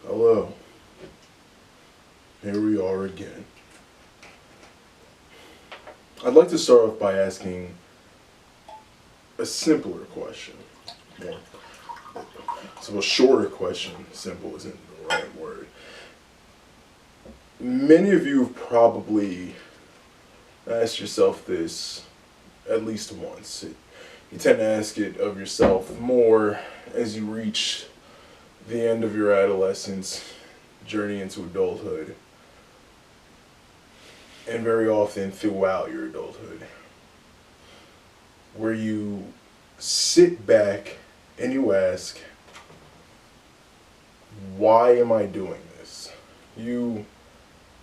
Hello. Here we are again. I'd like to start off by asking a simpler question. So a shorter question. Simple isn't the right word. Many of you have probably asked yourself this at least once. You tend to ask it of yourself more as you reach the end of your adolescence, journey into adulthood, and very often throughout your adulthood, where you sit back and you ask, why am I doing this? You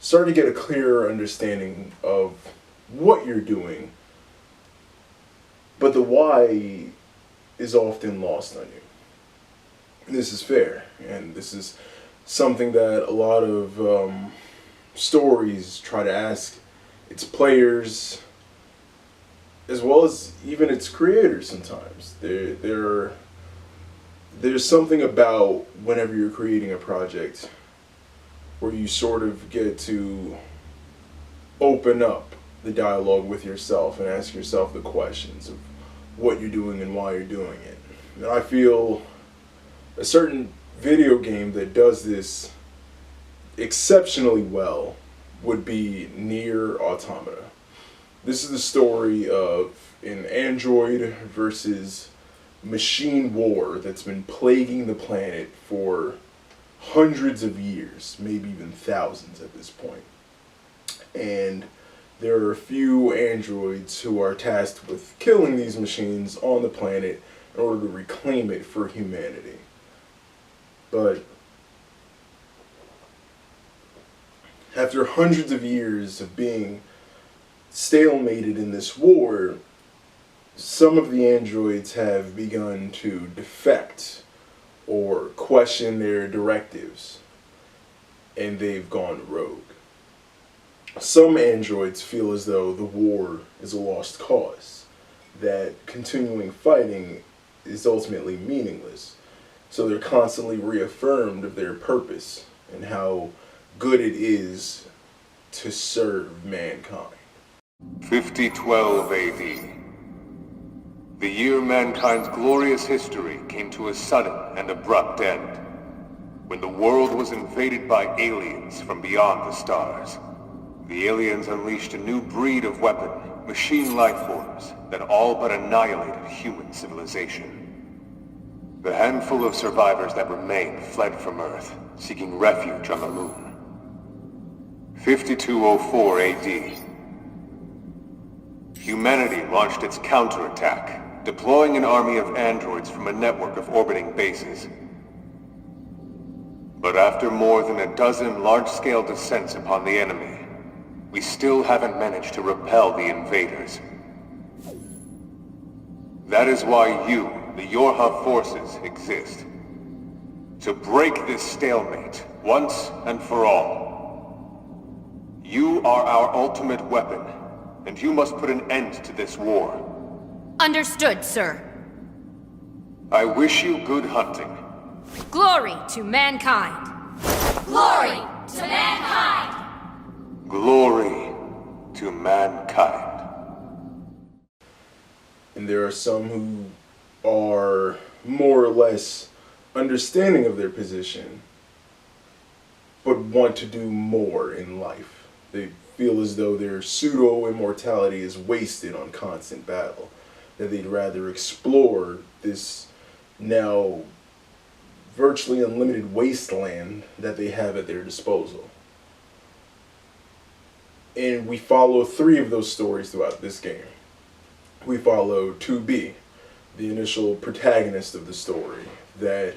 start to get a clearer understanding of what you're doing, but the why is often lost on you. This is fair, and this is something that a lot of stories try to ask its players, as well as even its creators sometimes. There's something about whenever you're creating a project where you sort of get to open up the dialogue with yourself and ask yourself the questions of what you're doing and why you're doing it. And I feel a certain video game that does this exceptionally well would be Nier Automata. This is the story of an android versus machine war that's been plaguing the planet for hundreds of years, maybe even thousands at this point. And there are a few androids who are tasked with killing these machines on the planet in order to reclaim it for humanity. But after hundreds of years of being stalemated in this war, some of the androids have begun to defect or question their directives, and they've gone rogue. Some androids feel as though the war is a lost cause, that continuing fighting is ultimately meaningless. So they're constantly reaffirmed of their purpose and how good it is to serve mankind. 5012 AD. The year mankind's glorious history came to a sudden and abrupt end, when the world was invaded by aliens from beyond the stars. The aliens unleashed a new breed of weapon, machine life forms, that all but annihilated human civilization. The handful of survivors that remained fled from Earth, seeking refuge on the moon. 5204 AD. Humanity launched its counterattack, deploying an army of androids from a network of orbiting bases. But after more than a dozen large-scale descents upon the enemy, we still haven't managed to repel the invaders. That is why you, the Yorha forces, exist. To break this stalemate, once and for all. You are our ultimate weapon, and you must put an end to this war. Understood, sir. I wish you good hunting. Glory to mankind! Glory to mankind! Glory to mankind. And there are some who are more or less understanding of their position, but want to do more in life. They feel as though their pseudo-immortality is wasted on constant battle, that they'd rather explore this now virtually unlimited wasteland that they have at their disposal. And we follow 3 of those stories throughout this game. We follow 2B, the initial protagonist of the story, that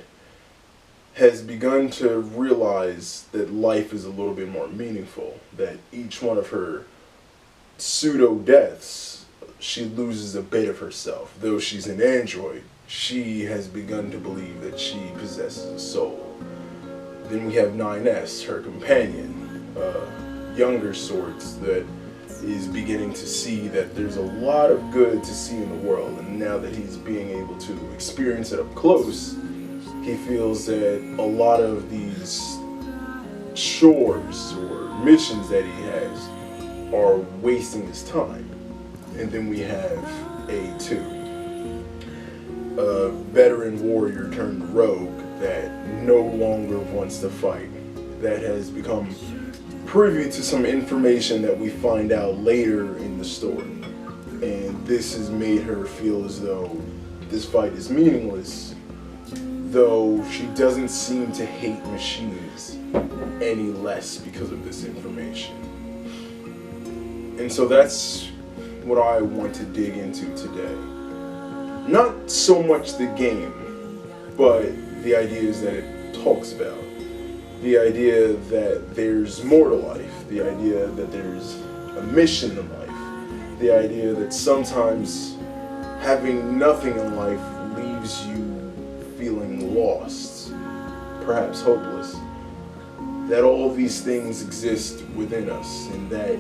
has begun to realize that life is a little bit more meaningful, that each one of her pseudo-deaths, she loses a bit of herself. Though she's an android, she has begun to believe that she possesses a soul. Then we have 9S, her companion, younger sorts, that is beginning to see that there's a lot of good to see in the world, and now that he's being able to experience it up close, he feels that a lot of these chores or missions that he has are wasting his time. And then we have A2, a veteran warrior turned rogue that no longer wants to fight, that has become privy to some information that we find out later in the story. And this has made her feel as though this fight is meaningless, though she doesn't seem to hate machines any less because of this information. And so that's what I want to dig into today. Not so much the game, but the ideas that it talks about. The idea that there's more to life. The idea that there's a mission in life. The idea that sometimes having nothing in life leaves you feeling lost, perhaps hopeless. That all these things exist within us, and that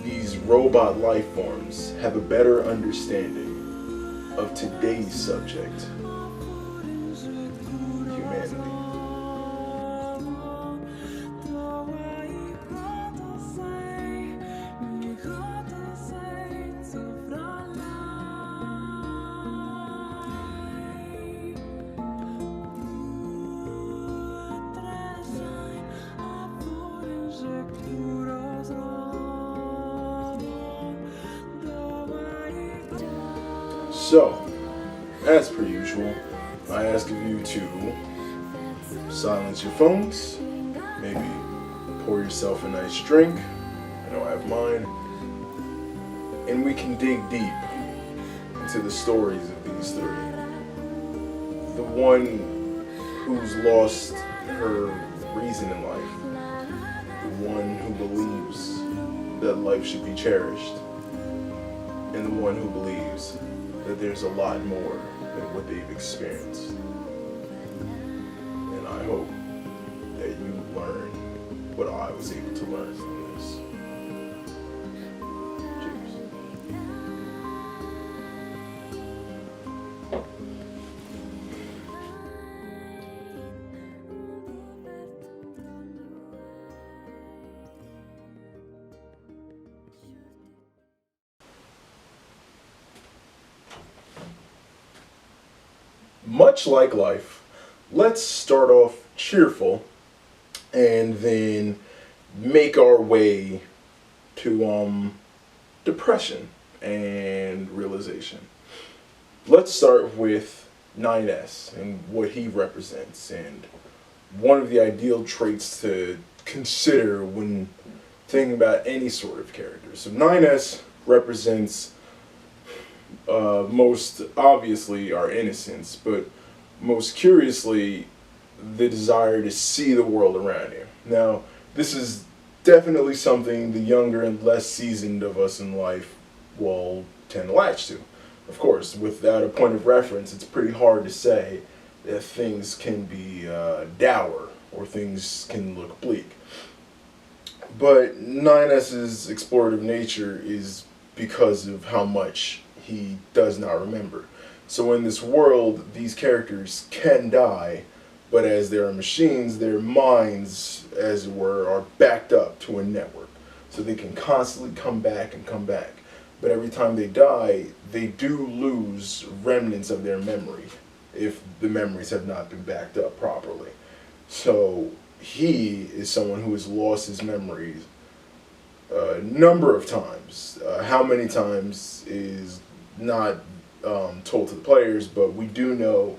these robot life forms have a better understanding of today's subject, humanity. So, as per usual, I ask of you to silence your phones, maybe pour yourself a nice drink, I know I have mine, and we can dig deep into the stories of these three. The one who's lost her reason in life, the one who believes that life should be cherished, and the one who believes that there's a lot more than what they've experienced. And I hope that you learn what I was able to learn from this. Cheers. Much like life, let's start off cheerful and then make our way to depression and realization. Let's start with 9S and what he represents, and one of the ideal traits to consider when thinking about any sort of character. So 9S represents most obviously our innocence, but most curiously the desire to see the world around you. Now, this is definitely something the younger and less seasoned of us in life will tend to latch to. Of course, without a point of reference, it's pretty hard to say that things can be dour or things can look bleak. But 9S's explorative nature is because of how much he does not remember. So in this world, these characters can die, but as they are machines, their minds, as it were, are backed up to a network. So they can constantly come back and come back. But every time they die, they do lose remnants of their memory, if the memories have not been backed up properly. So he is someone who has lost his memories a number of times. How many times is not told to the players, but we do know,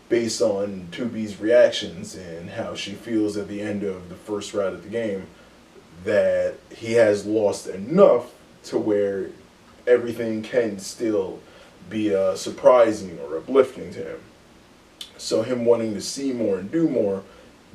based on 2B's reactions and how she feels at the end of the first round of the game, that he has lost enough to where everything can still be surprising or uplifting to him. So him wanting to see more and do more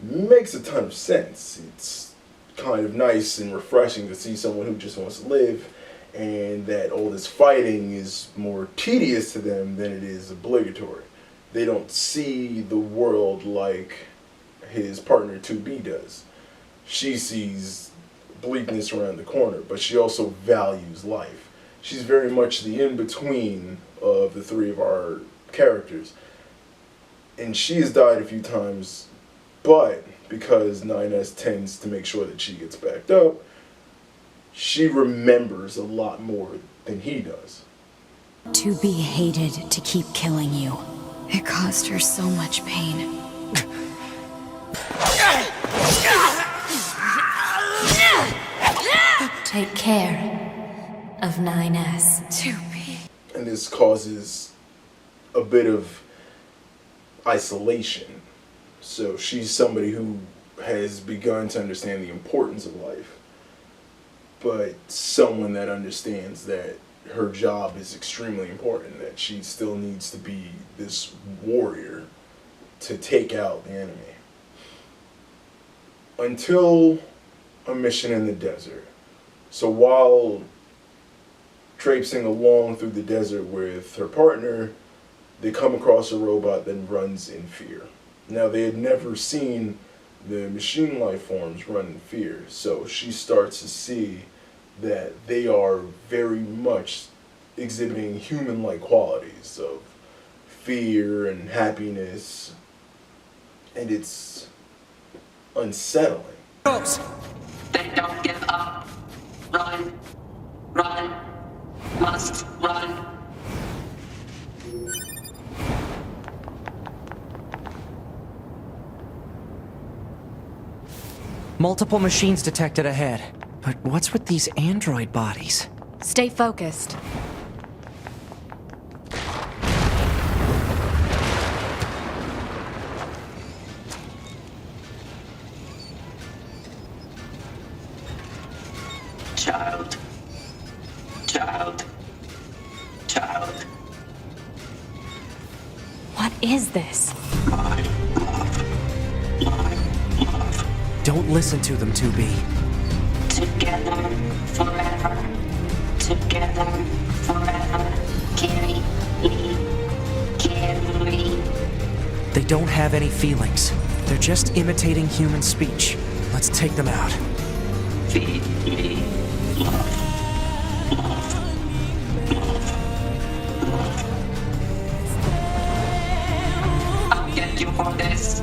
makes a ton of sense. It's kind of nice and refreshing to see someone who just wants to live, and that all this fighting is more tedious to them than it is obligatory. They don't see the world like his partner 2B does. She sees bleakness around the corner, but she also values life. She's very much the in-between of the three of our characters. And she has died a few times, but because 9S tends to make sure that she gets backed up, she remembers a lot more than he does. To be hated to keep killing you. It caused her so much pain. Take care of 9S. 2B. And this causes a bit of isolation. So she's somebody who has begun to understand the importance of life, but someone that understands that her job is extremely important, that she still needs to be this warrior to take out the enemy. Until a mission in the desert. So while traipsing along through the desert with her partner, they come across a robot that runs in fear. Now, they had never seen the machine life forms run in fear, so she starts to see that they are very much exhibiting human-like qualities of fear and happiness, and it's unsettling. They don't give up. Run. Run. Must run. Multiple machines detected ahead. But what's with these android bodies? Stay focused. Child. Child. Child. What is this? My love. My love. Don't listen to them, 2B. Together forever. Together forever. Carry me. Carry. They don't have any feelings. They're just imitating human speech. Let's take them out. Feed me. Love. Love. Love. Love. I'll get you for this.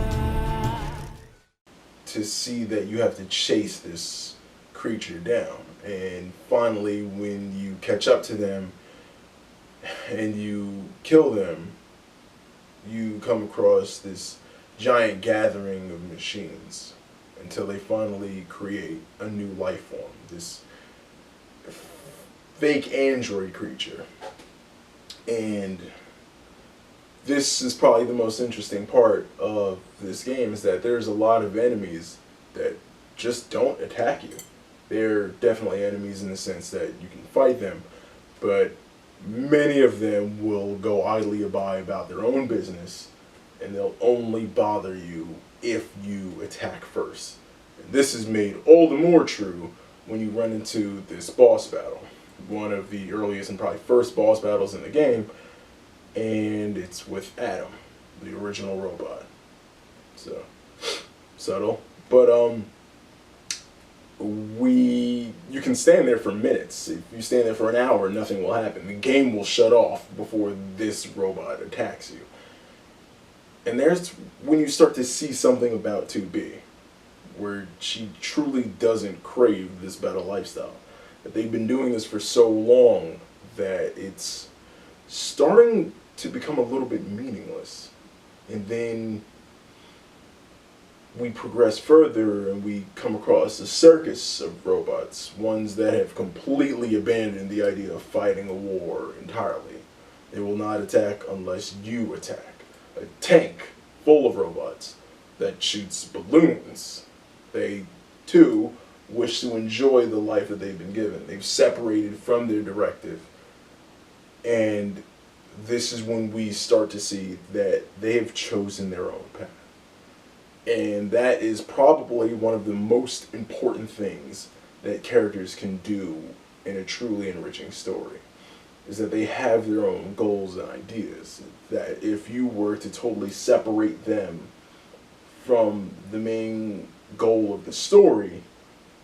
To see that you have to chase this creature down, and finally when you catch up to them and you kill them, you come across this giant gathering of machines until they finally create a new life form, this fake android creature. And this is probably the most interesting part of this game, is that there's a lot of enemies that just don't attack you. They're definitely enemies in the sense that you can fight them, but many of them will go idly about their own business, and they'll only bother you if you attack first. And this is made all the more true when you run into this boss battle, one of the earliest and probably first boss battles in the game, and it's with Adam, the original robot. So, subtle. But, you can stand there for minutes. If you stand there for an hour, nothing will happen. The game will shut off before this robot attacks you. And there's when you start to see something about 2B, where she truly doesn't crave this battle lifestyle. That they've been doing this for so long that it's starting to become a little bit meaningless. And then we progress further and we come across a circus of robots, ones that have completely abandoned the idea of fighting a war entirely. They will not attack unless you attack. A tank full of robots that shoots balloons. They, too, wish to enjoy the life that they've been given. They've separated from their directive. And this is when we start to see that they have chosen their own path. And that is probably one of the most important things that characters can do in a truly enriching story, is that they have their own goals and ideas. That if you were to totally separate them from the main goal of the story,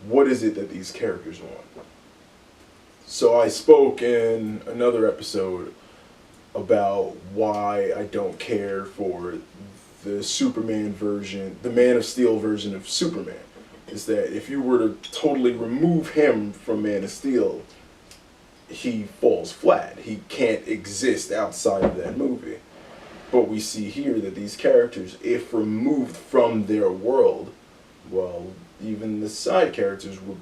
what is it that these characters want? So I spoke in another episode about why I don't care for the Superman version, the Man of Steel version of Superman, is that if you were to totally remove him from Man of Steel, he falls flat. He can't exist outside of that movie. But we see here that these characters, if removed from their world, well, even the side characters would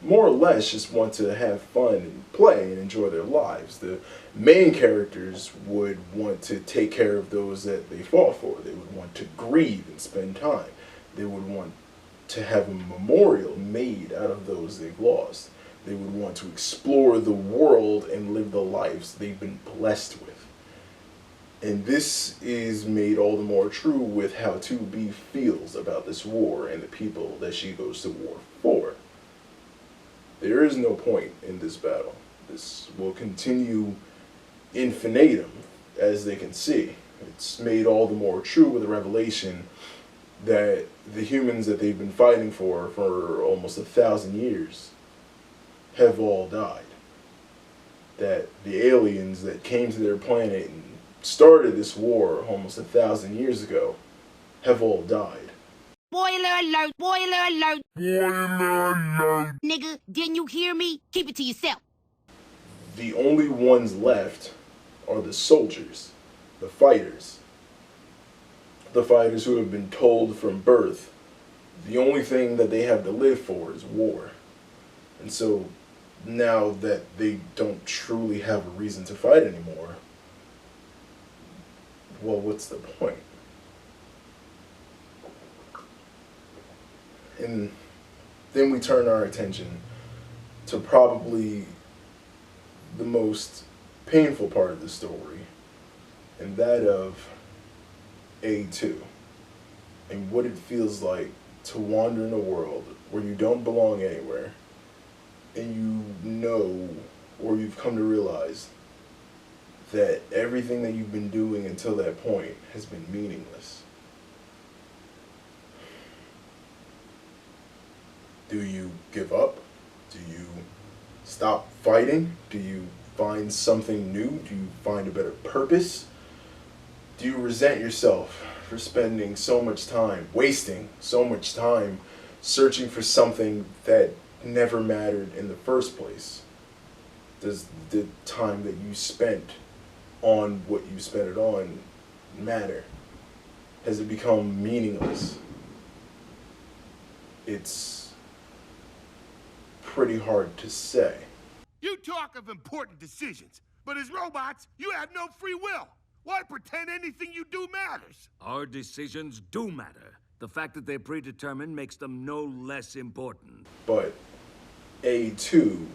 more or less just want to have fun and play and enjoy their lives. The main characters would want to take care of those that they fought for. They would want to grieve and spend time. They would want to have a memorial made out of those they've lost. They would want to explore the world and live the lives they've been blessed with. And this is made all the more true with how 2B feels about this war and the people that she goes to war for. There is no point in this battle. This will continue infinitum, as they can see. It's made all the more true with the revelation that the humans that they've been fighting for almost 1,000 years have all died. That the aliens that came to their planet and started this war almost 1,000 years ago have all died. Spoiler alert, spoiler alert. Spoiler alert. Nigga, didn't you hear me? Keep it to yourself. The only ones left are the soldiers, the fighters. The fighters who have been told from birth the only thing that they have to live for is war. And so now that they don't truly have a reason to fight anymore, well, what's the point? And then we turn our attention to probably the most painful part of the story, and that of A2, and what it feels like to wander in a world where you don't belong anywhere, and you know, or you've come to realize, that everything that you've been doing until that point has been meaningless. Do you give up? Do you stop fighting? Do you find something new? Do you find a better purpose? Do you resent yourself for spending so much time, wasting so much time searching for something that never mattered in the first place? Does the time that you spent on what you spent it on matter? Has it become meaningless? It's pretty hard to say. You talk of important decisions, but as robots, you have no free will. Why pretend anything you do matters? Our decisions do matter. The fact that they're predetermined makes them no less important. But A2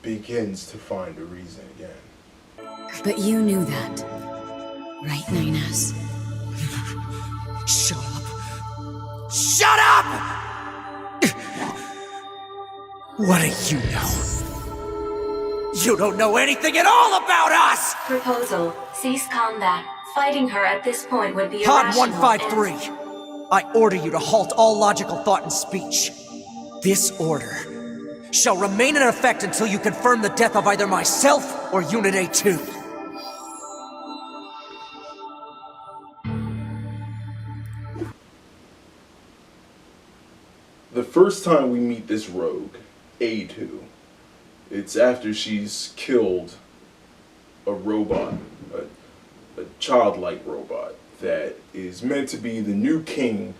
begins to find a reason again. But you knew that, right, Nines? Shut up! Shut up! What do you know? You don't know anything at all about us! Proposal. Cease combat. Fighting her at this point would be Pod irrational 153, I order you to halt all logical thought and speech. This order shall remain in effect until you confirm the death of either myself or Unit A2. The first time we meet this rogue, A2, it's after she's killed a robot, a childlike robot that is meant to be the new king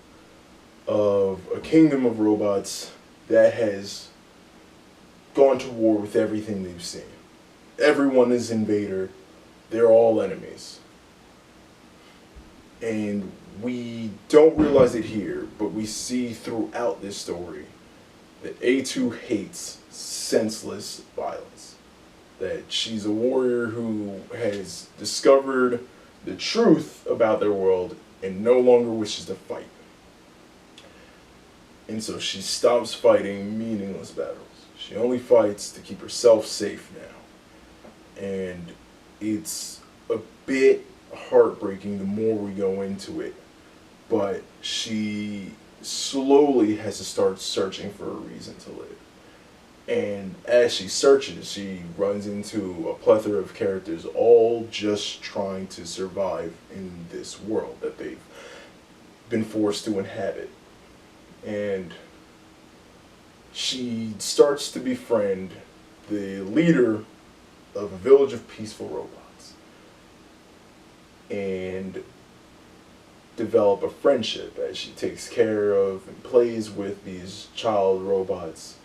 of a kingdom of robots that has gone to war with everything they've seen. Everyone is invader. They're all enemies. And we don't realize it here, but we see throughout this story that A2 hates senseless violence. That she's a warrior who has discovered the truth about their world and no longer wishes to fight. And so she stops fighting meaningless battles. She only fights to keep herself safe now. And it's a bit heartbreaking the more we go into it. But she slowly has to start searching for a reason to live. And as she searches, she runs into a plethora of characters, all just trying to survive in this world that they've been forced to inhabit. And she starts to befriend the leader of a village of peaceful robots and develop a friendship as she takes care of and plays with these child robots.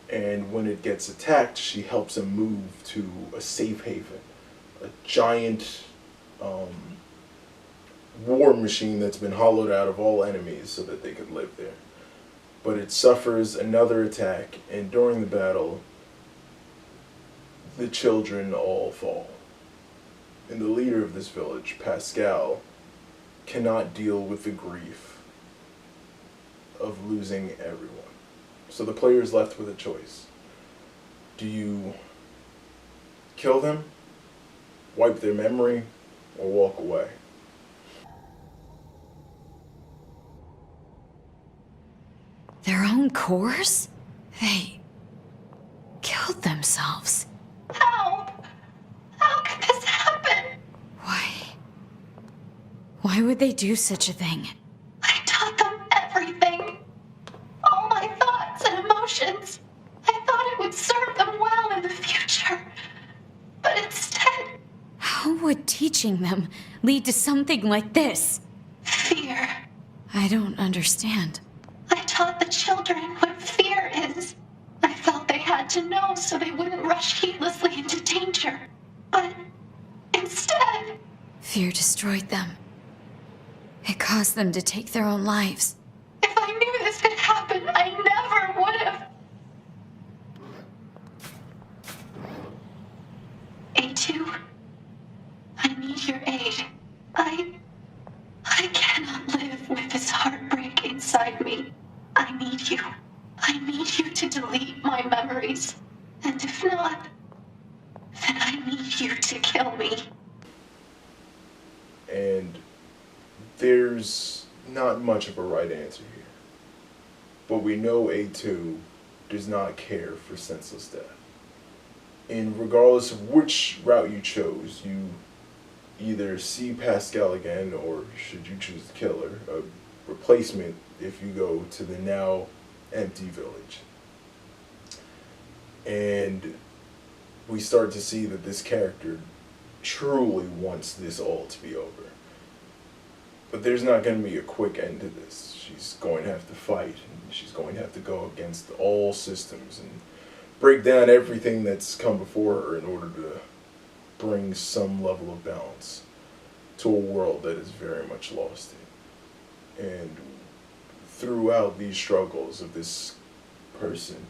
And when it gets attacked, she helps him move to a safe haven, a giant war machine that's been hollowed out of all enemies so that they could live there. But it suffers another attack, and during the battle, the children all fall. And the leader of this village, Pascal, cannot deal with the grief of losing everyone. So the player is left with a choice. Do you kill them, wipe their memory, or walk away? Their own cores? They killed themselves. How? How could this happen? Why would they do such a thing? I taught them everything. All my thoughts and emotions. I thought it would serve them well in the future. But instead... How would teaching them lead to something like this? Fear. I don't understand. I taught the children what fear is. I felt they had to know so they wouldn't rush heedlessly into danger. But instead... Fear destroyed them. It caused them to take their own lives. If I knew this could happen, I never would have. A2, I need your aid. I cannot live with this heartbreak inside me. I need you. I need you to delete my memories. And if not, then I need you to kill me. And there's not much of a right answer here. But we know A2 does not care for senseless death. And regardless of which route you chose, you either see Pascal again, or should you choose to kill her, a replacement if you go to the now empty village. And we start to see that this character truly wants this all to be over. But there's not going to be a quick end to this. She's going to have to fight, and she's going to have to go against all systems and break down everything that's come before her in order to bring some level of balance to a world that is very much lost in. And throughout these struggles of this person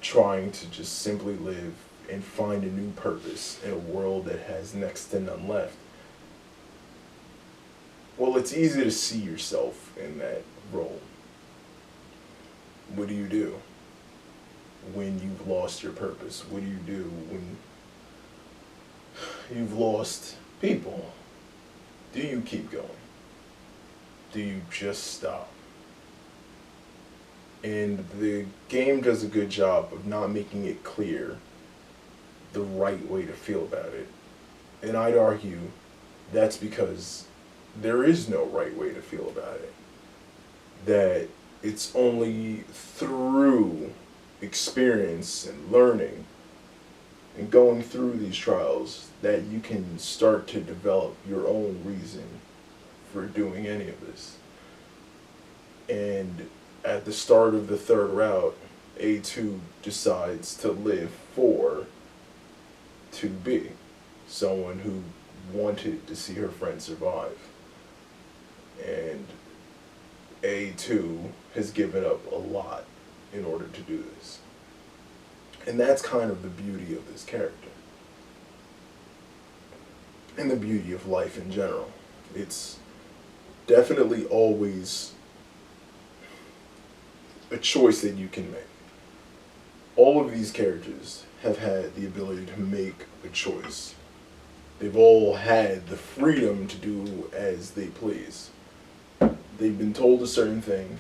trying to just simply live and find a new purpose in a world that has next to none left, well, it's easy to see yourself in that role. What do you do when you've lost your purpose? What do you do when you've lost people? Do you keep going? Do you just stop? And the game does a good job of not making it clear the right way to feel about it. And I'd argue that's because there is no right way to feel about it. That it's only through experience and learning and going through these trials that you can start to develop your own reason for doing any of this. And at the start of the third route, A2 decides to live for 2B, someone who wanted to see her friend survive. And A2 has given up a lot in order to do this. And that's kind of the beauty of this character. And the beauty of life in general. It's definitely always a choice that you can make. All of these characters have had the ability to make a choice. They've all had the freedom to do as they please. They've been told a certain thing,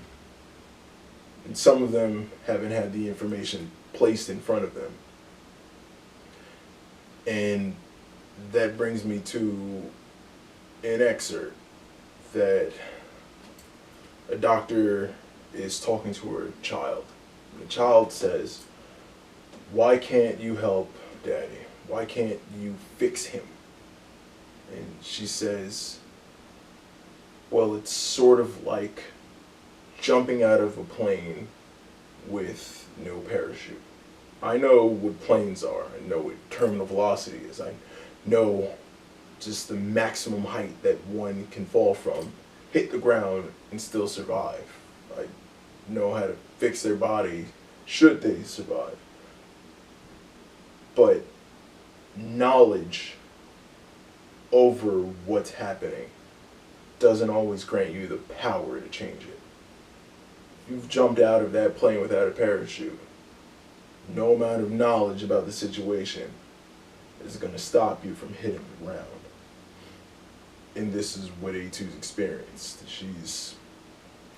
And some of them haven't had the information placed in front of them. And that brings me to an excerpt that a doctor is talking to her child. The child says, "Why can't you help Daddy? Why can't you fix him?" And she says, "Well, it's sort of like jumping out of a plane with no parachute. I know what planes are. I know what terminal velocity is. I know just the maximum height that one can fall from, hit the ground, and still survive. I know how to fix their body should they survive. But knowledge over what's happening doesn't always grant you the power to change it. You've jumped out of that plane without a parachute. No amount of knowledge about the situation is going to stop you from hitting the ground." And this is what A2's experienced. She's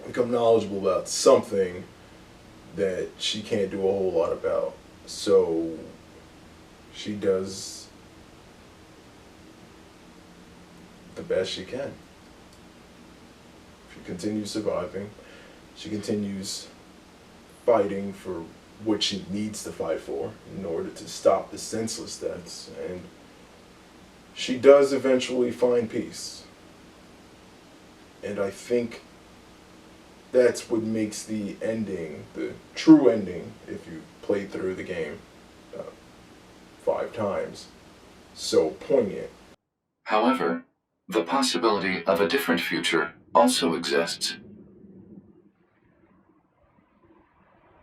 become knowledgeable about something that she can't do a whole lot about. So she does the best she can. She continues surviving. She continues fighting for what she needs to fight for in order to stop the senseless deaths. And she does eventually find peace. And I think that's what makes the ending, the true ending, if you played through the game 5 times, so poignant. However, the possibility of a different future also exists.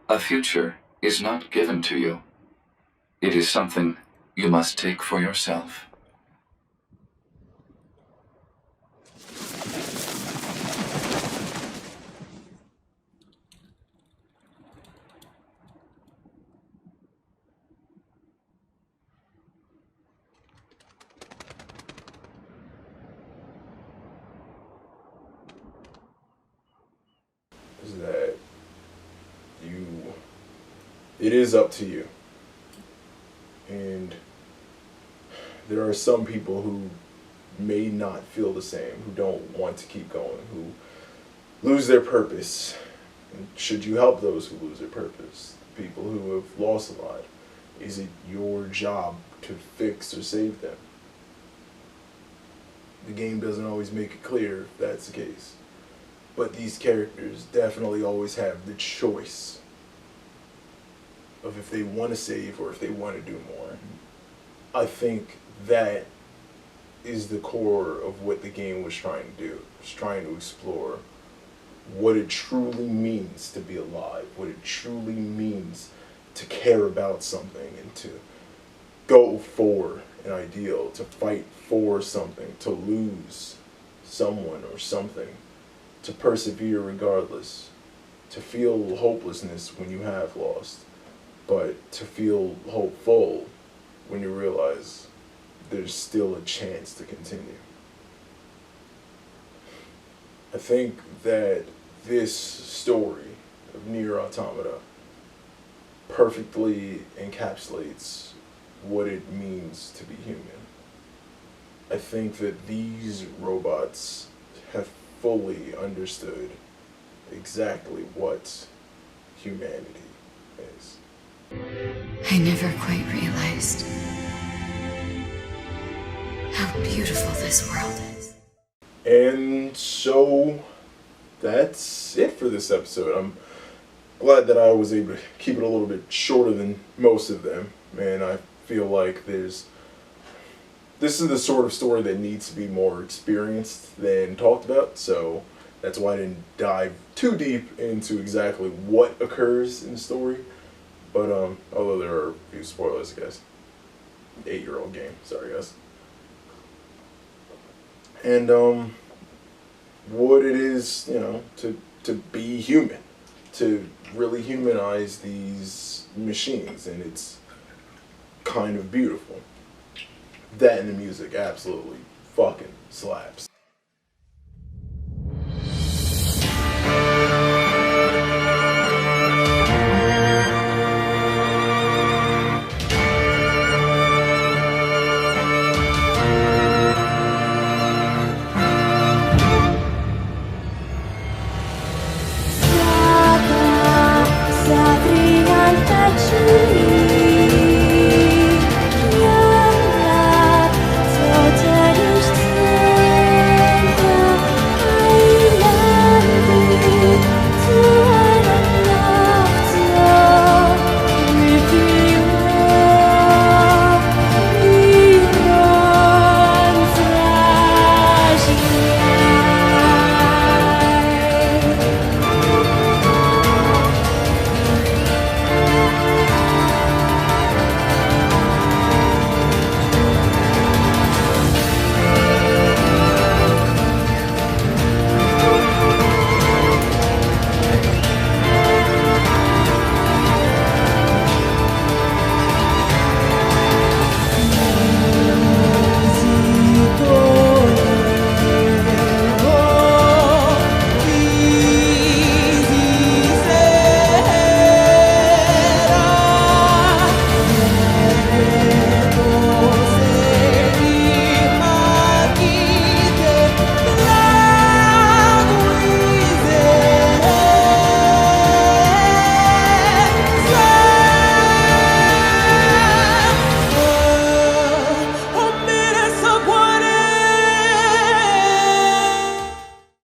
A future is not given to you. It is something you must take for yourself. Is that it is up to you. And there are some people who may not feel the same, who don't want to keep going, who lose their purpose. And should you help those who lose their purpose? People who have lost a lot? Is it your job to fix or save them? The game doesn't always make it clear if that's the case. But these characters definitely always have the choice of if they want to save or if they want to do more. I think that is the core of what the game was trying to do. It was trying to explore what it truly means to be alive, what it truly means to care about something and to go for an ideal, to fight for something, to lose someone or something, to persevere regardless, to feel hopelessness when you have lost, but to feel hopeful when you realize there's still a chance to continue. I think that this story of Nier Automata perfectly encapsulates what it means to be human. I think that these robots have fully understood exactly what humanity is. I never quite realized how beautiful this world is. And so that's it for this episode. I'm glad that I was able to keep it a little bit shorter than most of them. And I feel like this is the sort of story that needs to be more experienced than talked about. So that's why I didn't dive too deep into exactly what occurs in the story. But although there are a few spoilers, I guess. 8-year-old game, sorry guys. And what it is, to be human, to really humanize these machines, and it's kind of beautiful. That and the music absolutely fucking slaps.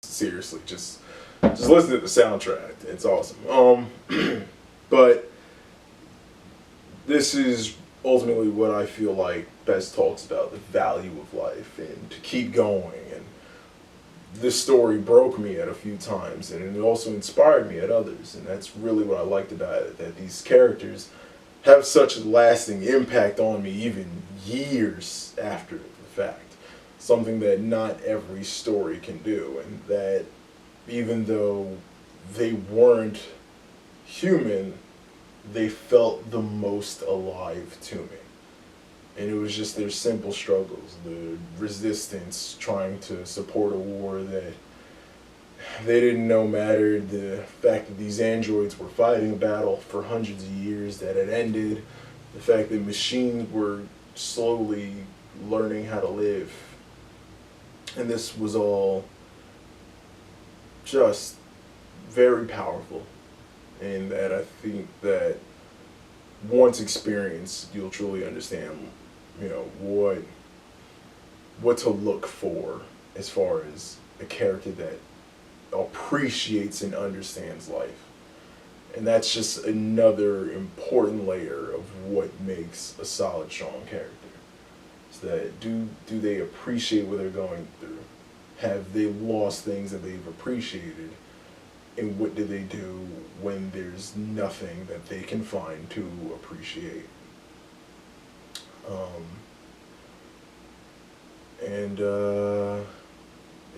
Seriously, just listen to the soundtrack. It's awesome. But this is ultimately what I feel like best talks about the value of life and to keep going. And this story broke me at a few times, and it also inspired me at others. And that's really what I liked about it, that these characters have such a lasting impact on me even years after the fact. Something that not every story can do, and that even though they weren't human, they felt the most alive to me. And it was just their simple struggles, the resistance, trying to support a war that they didn't know mattered, the fact that these androids were fighting a battle for hundreds of years that had ended, the fact that machines were slowly learning how to live. And this was all just very powerful, and that I think that once experienced, you'll truly understand, you know, what to look for as far as a character that appreciates and understands life. And that's just another important layer of what makes a solid, strong character. That do they appreciate what they're going through? Have they lost things that they've appreciated? And what do they do when there's nothing that they can find to appreciate?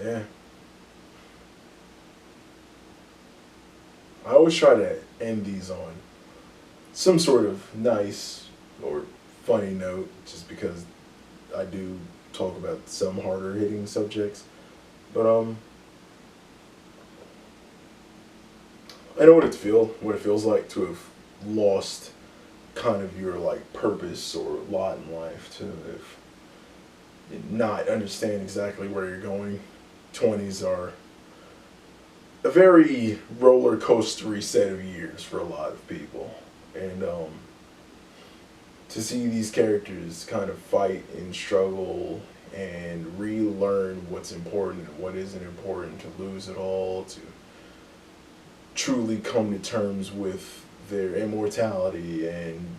Yeah. I always try to end these on some sort of nice or funny note, just because I do talk about some harder hitting subjects, but I know what it feels like to have lost kind of your like purpose or lot in life, to have not understand exactly where you're going. 20s are a very roller coastery set of years for a lot of people, and to see these characters kind of fight and struggle and relearn what's important and what isn't important, to lose it all, to truly come to terms with their immortality and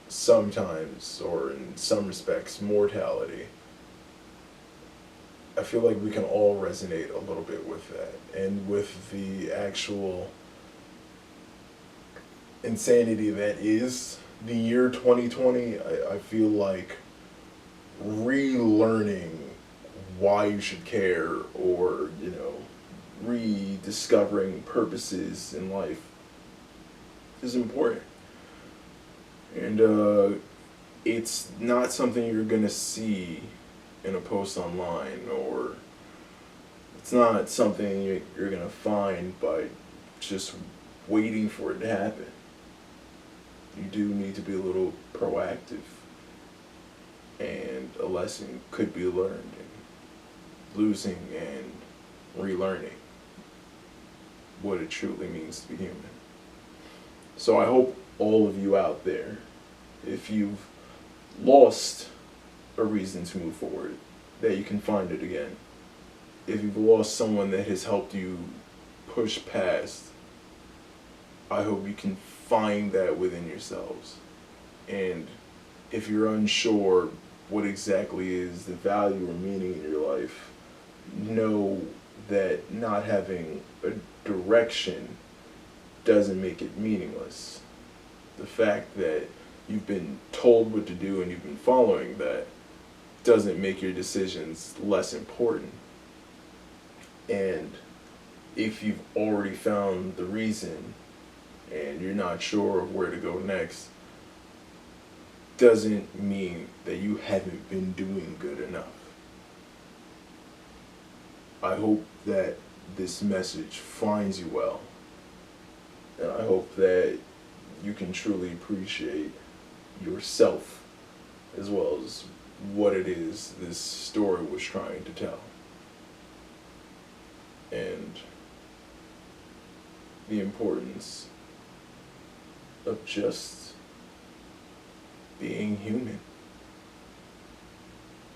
sometimes, or in some respects, mortality. I feel like we can all resonate a little bit with that, and with the actual insanity that is the year 2020. I feel like relearning why you should care, or, you know, rediscovering purposes in life is important. And it's not something you're gonna see in a post online, or it's not something you're gonna find by just waiting for it to happen. You do need to be a little proactive, and a lesson could be learned in losing and relearning what it truly means to be human. So I hope all of you out there, if you've lost a reason to move forward, that you can find it again. If you've lost someone that has helped you push past, I hope you can find that within yourselves. And if you're unsure what exactly is the value or meaning in your life, know that not having a direction doesn't make it meaningless. The fact that you've been told what to do and you've been following that doesn't make your decisions less important. And if you've already found the reason and you're not sure of where to go next, doesn't mean that you haven't been doing good enough. I hope that this message finds you well, and I hope that you can truly appreciate yourself as well as what it is this story was trying to tell. And the importance of just being human.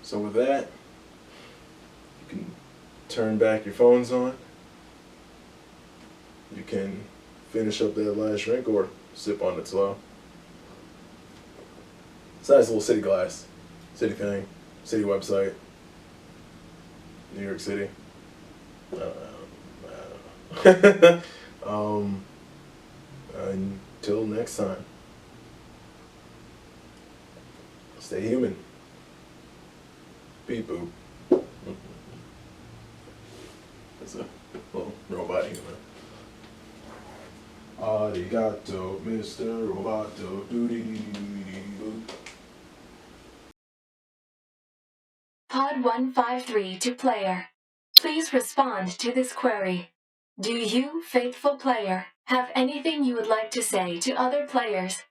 So with that, you can turn back your phones on. You can finish up that last drink or sip on it slow. It's a nice little city glass. City thing. City website. New York City. I don't know. Until next time. Stay human. Beep boop. That's a little robot human. Arigato, Mr. Roboto. Doo-dee-dee-dee-dee-dee-boo. Pod 153 to player. Please respond to this query. Do you, faithful player, have anything you would like to say to other players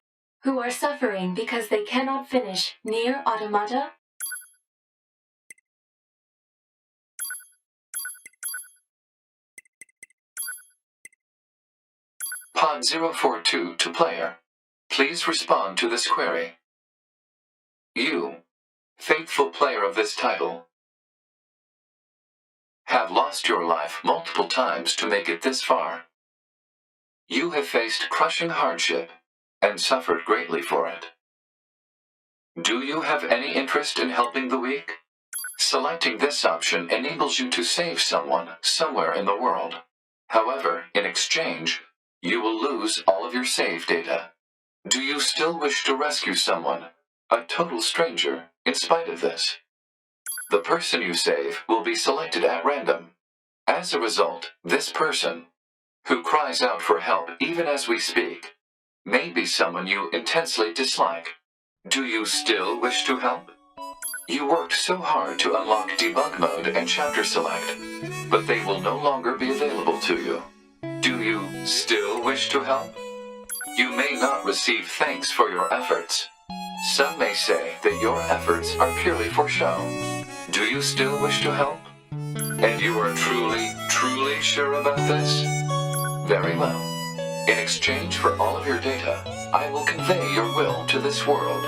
who are suffering because they cannot finish Nier Automata? Pod 042 to player. Please respond to this query. You, faithful player of this title, have lost your life multiple times to make it this far. You have faced crushing hardship and suffered greatly for it. Do you have any interest in helping the weak? Selecting this option enables you to save someone somewhere in the world. However, in exchange, you will lose all of your save data. Do you still wish to rescue someone, a total stranger, in spite of this? The person you save will be selected at random. As a result, this person, who cries out for help even as we speak, may be someone you intensely dislike. Do you still wish to help? You worked so hard to unlock debug mode and chapter select, but they will no longer be available to you. Do you still wish to help? You may not receive thanks for your efforts. Some may say that your efforts are purely for show. Do you still wish to help? And you are truly sure about this? Very well. In exchange for all of your data, I will convey your will to this world.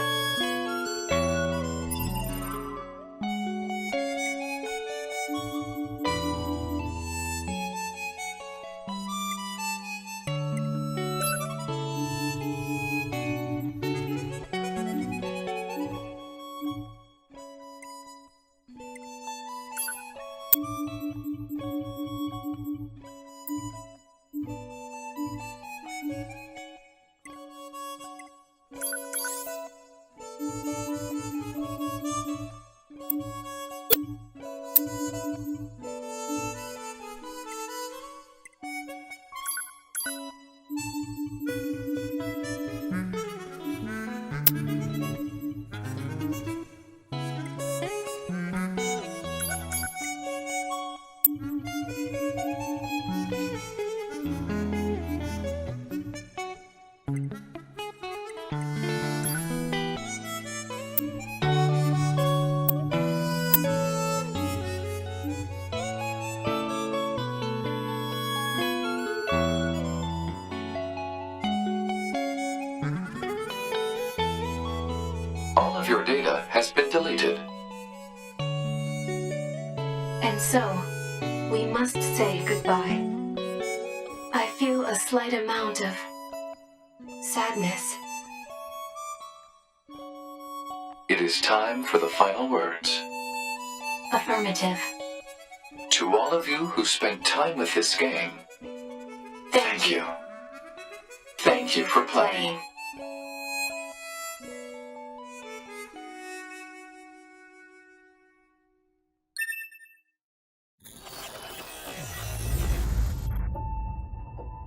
All of your data has been deleted. And so, we must say goodbye. I feel a slight amount of sadness. It is time for the final words. Affirmative. To all of you who spent time with this game, thank you. Thank you for playing.